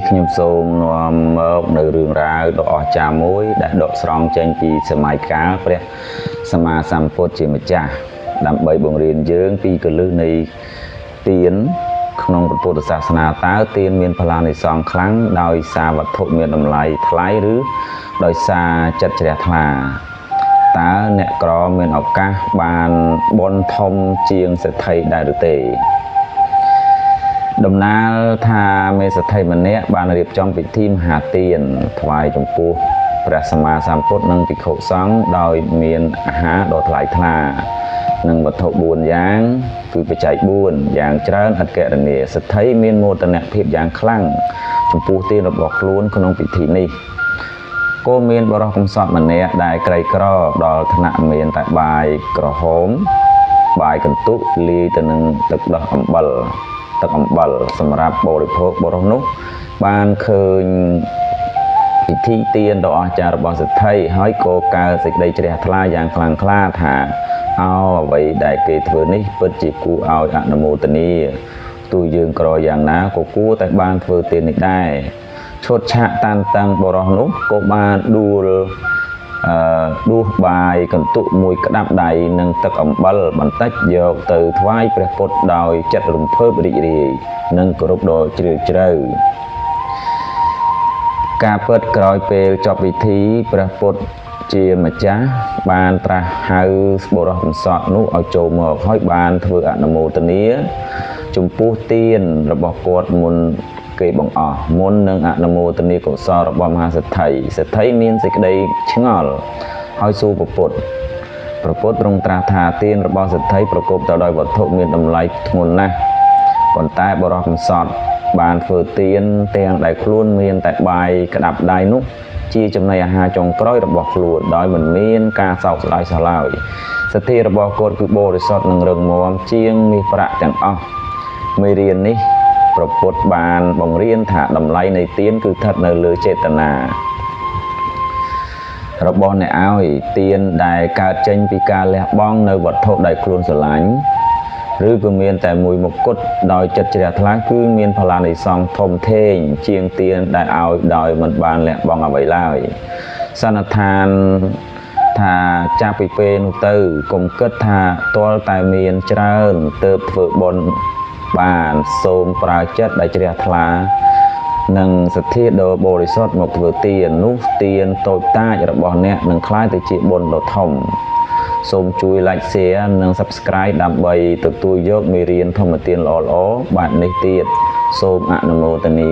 ខ្ញុំសូមនាំមកនៅរឿងរ៉ាវដ៏អស្ចារ្យមួយដែលដកស្រង់ចេញពីសម័យកាលព្រះសម្មាសម្ពុទ្ធជាម្ចាស់ដើម្បីបង្រៀនយើងពីគន្លឹះនៃទានក្នុងពុទ្ធសាសនាតើទានមានផលានិសង្ឃខ្លាំងដោយសារវត្ថុមានតម្លៃថ្លៃឬដោយសារចិត្តជ្រះថ្លាតើអ្នកក្រមានឱកាសបានបុណ្យធំជាងសេដ្ឋីដែរឬទេដំណើរថាមេសេដ្ឋីម្នាក់បានរៀបចំពិធីមហាទានថ្វាយចំពោះព្រះសម្មាសម្ពុទ្ធនិងភិក្ខុសង្ឃដោយមានអាហារដ៏ថ្លៃថ្លានិងវត្ថុ4យ៉ាងគឺបច្ច័យ4យ៉ាងច្រើនឥតកណនាសេដ្ឋីមានមោទនភាពយ៉ាងខ្លាំងចំពោះទានរបស់ខ្លួនក្នុងពិធីនេះក៏មានបរិសុទ្ធកំសត់ម្នាក់ដែលក្រីក្រដល់ថ្នាក់មានតែបាយក្រហមបាយកន្ទុកលាយទៅនឹងទឹកដោះអំបិលទឹកអំបិលសម្រាប់បរិភោគបរិសុទ្ធនោះបានឃើញពិធីទានដ៏អស្ចារ្យរបស់សេដ្ឋីហើយក៏កើតសេចក្តីជ្រះថ្លាយ៉ាងខ្លាំងក្លាថាអ្វីដែលគេធ្វើនេះពិតជាគួរឲ្យអនុមោទនាទោះយើងក្រយ៉ាងណាក៏គួរតែបានធ្វើទាននេះដែរឈុតឆាកតានតឹងបរិសុទ្ធនោះក៏បានដួសបាយកន្ទុកមួយក្តាប់ដៃនិងទឹកអំបិលបន្តិចយកទៅថ្វាយព្រះពុទ្ធដោយចិត្តរំភើបរីករាយនិងគោរពដ៏ជ្រាលជ្រៅការពិតក្រោយពេលចប់ពិធីព្រះពុទ្ធជាម្ចាស់បានត្រាស់ហៅបុរសកំសត់នោះឲ្យចូលមកហើយបានធ្វើអនុមោទនាចំពោះទានរបស់គាត់មុនគេបង្អស់មុននឹងអនុមោទនាកុសលរបស់មហាសេដ្ឋីសេដ្ឋីមានសេចក្តីឆ្ងល់ហើយសួរព្រះពុទ្ធទ្រង់ត្រាស់ថាទានរបស់សេដ្ឋីប្រកបទៅដោយវត្ថុមានតម្លៃធ្ងន់ណាស់ប៉ុន្តែបុរសកំសត់បានធ្វើទានទាំងដែលខ្លួនមានតែបាយក្តាប់ដៃនោះជាចំណីអាហារចុងក្រោយរបស់ខ្លួនដោយមិនមានការសោកស្ដាយសោះឡើយសទ្ធារបស់គាត់គឺបរិសុទ្ធនិងរឹងមាំជាងមាសប្រាក់ទាំងអស់មេរៀននេះព្រះពុទ្ធបានបង្រៀនថាតម្លៃនៃទានគឺស្ថិតនៅលើចេតនារបស់អ្នកឲ្យទានដែលកើតចេញពីការលះបង់នៅវត្ថុដែលខ្លួនស្រឡាញ់ឬក៏មានតែមួយមុខគត់ដោយចិត្តជ្រះថ្លាគឺមានផលានិសង្ឃធំធេងជាងទានដែលឲ្យដោយមិនបានលះបង់អ្វីឡើយសន្និដ្ឋានថាចាប់ពីពេលនោះទៅកុំគិតថាទាល់តែមានច្រើនទើបធ្វើបុណ្យបានសូមប្រើចិត្តដែលជ្រះថ្លានិងសទ្ធាដ៏បរិសុទ្ធមកធ្វើទាននោះទានតូចតាចរបស់អ្នកនឹងក្លាយទៅជាបុណ្យដ៏ធំសូមជួយ like share និង subscribe ដើម្បីទទួលយកមេរៀនធម្មទានល្អៗបែបនេះទៀតសូមអនុមោទនា